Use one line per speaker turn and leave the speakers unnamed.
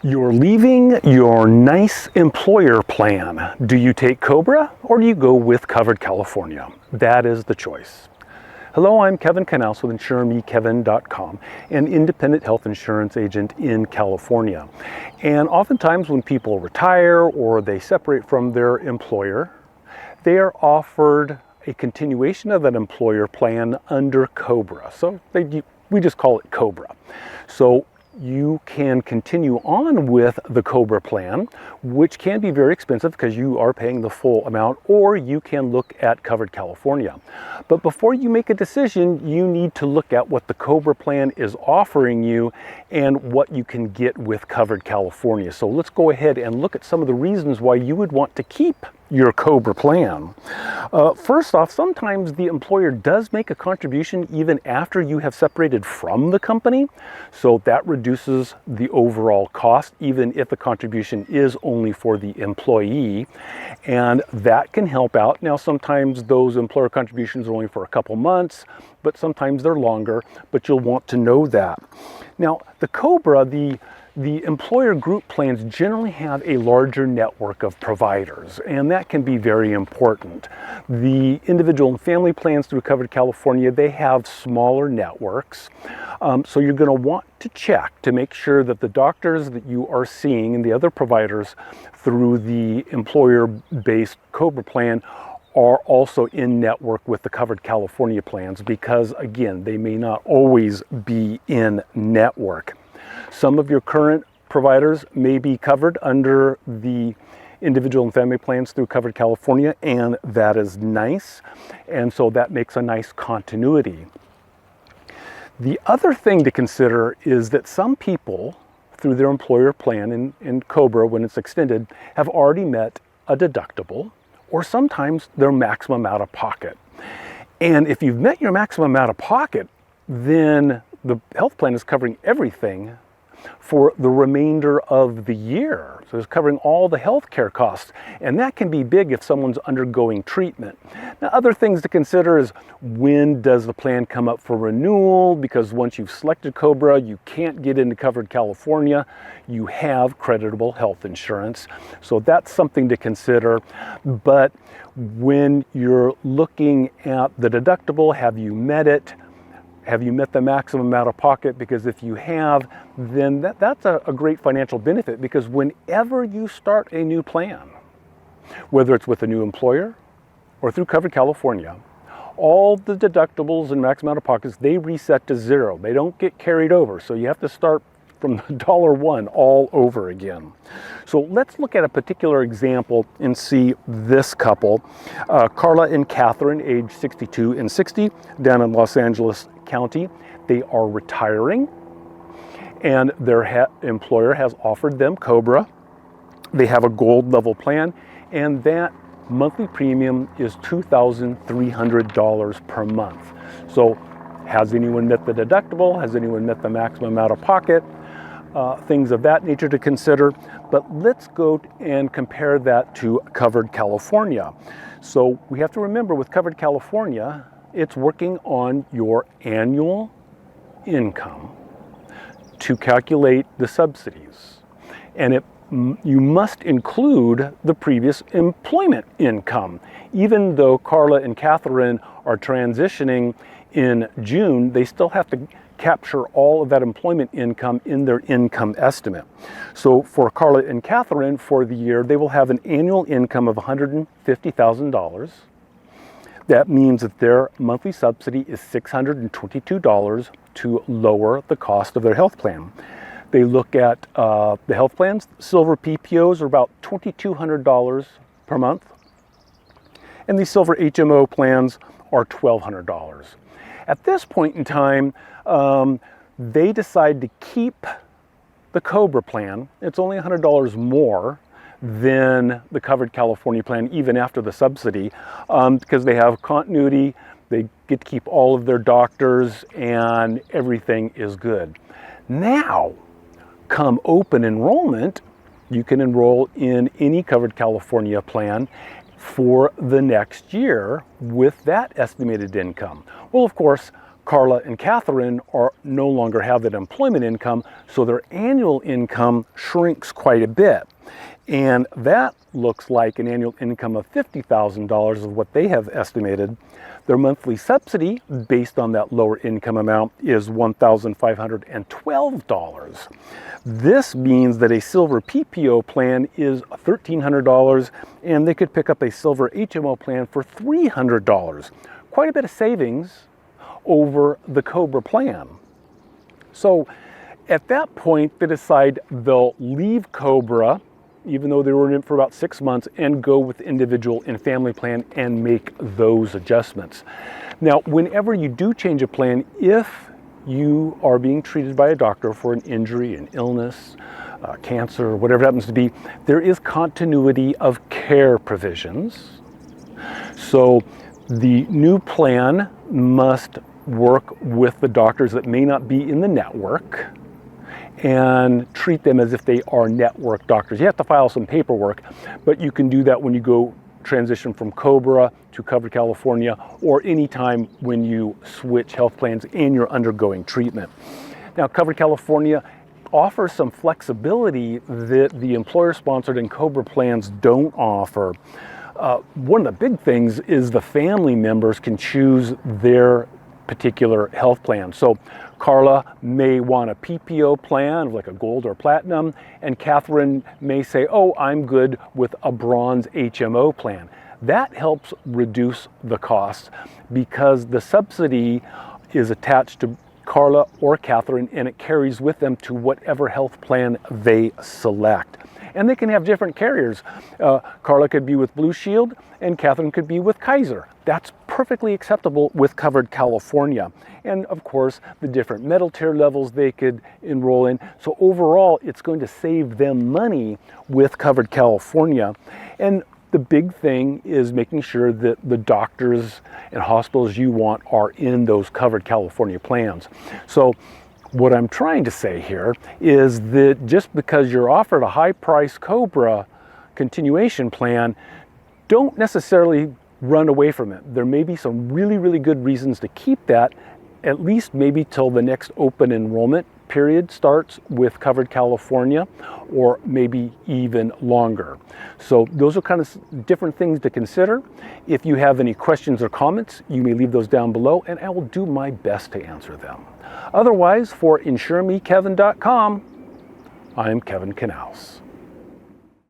You're leaving your nice employer plan. Do you take COBRA or do you go with Covered California? That is the choice. Hello, I'm Kevin Canals with InsureMeKevin.com, an independent health insurance agent in California. And oftentimes when people retire or they separate from their employer, they are offered a continuation of that employer plan under COBRA. So we just call it COBRA. So you can continue on with the COBRA plan, which can be very expensive because you are paying the full amount, or you can look at Covered California. But before you make a decision, you need to look at what the COBRA plan is offering you and what you can get with Covered California. So let's go ahead and look at some of the reasons why you would want to keep your COBRA plan. First off, sometimes the employer does make a contribution even after you have separated from the company, so that reduces the overall cost, even if the contribution is only for the employee, and that can help out. Now, sometimes those employer contributions are only for a couple months, but sometimes they're longer, but you'll want to know that. Now, the COBRA, the employer group plans generally have a larger network of providers, and that can be very important. The individual and family plans through Covered California, they have smaller networks. So you're going to want to check to make sure that the doctors that you are seeing and the other providers through the employer-based COBRA plan are also in network with the Covered California plans, because again, they may not always be in network. Some of your current providers may be covered under the individual and family plans through Covered California, and that is nice. And so that makes a nice continuity. The other thing to consider is that some people, through their employer plan in COBRA, when it's extended, have already met a deductible, or sometimes their maximum out of pocket. And if you've met your maximum out of pocket, then the health plan is covering everything for the remainder of the year. So it's covering all the health care costs, and that can be big if someone's undergoing treatment. Now, other things to consider is, when does the plan come up for renewal? Because once you've selected COBRA, you can't get into Covered California. You have creditable health insurance. So that's something to consider. But when you're looking at the deductible, have you met it? Have you met the maximum out of pocket? Because if you have, then that's a great financial benefit, because whenever you start a new plan, whether it's with a new employer or through Covered California, all the deductibles and maximum out of pockets, they reset to zero. They don't get carried over. So you have to start from $1 all over again. So let's look at a particular example and see this couple, Carla and Catherine, age 62 and 60, down in Los Angeles County. They are retiring, and their employer has offered them COBRA. They have a gold level plan, and that monthly premium is $2,300 per month. So has anyone met the deductible? Has anyone met the maximum out of pocket? Things of that nature to consider. But let's go and compare that to Covered California. So we have to remember, with Covered California, it's working on your annual income to calculate the subsidies. And you must include the previous employment income. Even though Carla and Catherine are transitioning in June, they still have to capture all of that employment income in their income estimate. So for Carla and Catherine, for the year, they will have an annual income of $150,000. That means that their monthly subsidy is $622 to lower the cost of their health plan. They look at the health plans. Silver PPOs are about $2,200 per month, and the Silver HMO plans are $1,200. At this point in time, they decide to keep the COBRA plan. It's only $100 more than the Covered California plan, even after the subsidy, because they have continuity. They get to keep all of their doctors, and everything is good. Now, come open enrollment, you can enroll in any Covered California plan for the next year with that estimated income. Well, of course, Carla and Catherine no longer have that employment income, so their annual income shrinks quite a bit. And that looks like an annual income of $50,000 is what they have estimated. Their monthly subsidy, based on that lower income amount, is $1,512. This means that a silver PPO plan is $1,300, and they could pick up a silver HMO plan for $300. Quite a bit of savings over the COBRA plan. So at that point, they decide they'll leave COBRA, even though they were in it for about 6 months, and go with individual and family plan and make those adjustments. Now, whenever you do change a plan, if you are being treated by a doctor for an injury, an illness, cancer, whatever it happens to be, there is continuity of care provisions. So the new plan must work with the doctors that may not be in the network and treat them as if they are network doctors. You have to file some paperwork, but you can do that when you go transition from COBRA to Covered California, or anytime when you switch health plans and you're undergoing treatment. Now, Covered California offers some flexibility that the employer-sponsored and COBRA plans don't offer. One of the big things is the family members can choose their particular health plan. So Carla may want a PPO plan, like a gold or platinum, and Catherine may say, oh, I'm good with a bronze HMO plan. That helps reduce the costs because the subsidy is attached to Carla or Catherine, and it carries with them to whatever health plan they select. And they can have different carriers. Carla could be with Blue Shield and Catherine could be with Kaiser. That's perfectly acceptable with Covered California. And of course, the different metal tier levels they could enroll in. So overall, it's going to save them money with Covered California. And the big thing is making sure that the doctors and hospitals you want are in those Covered California plans. So what I'm trying to say here is that just because you're offered a high price COBRA continuation plan, don't necessarily run away from it. There may be some really, really good reasons to keep that, at least maybe till the next open enrollment period starts with Covered California, or maybe even longer. So those are kind of different things to consider. If you have any questions or comments, you may leave those down below and I will do my best to answer them. Otherwise, for InsureMeKevin.com, I'm Kevin Canals.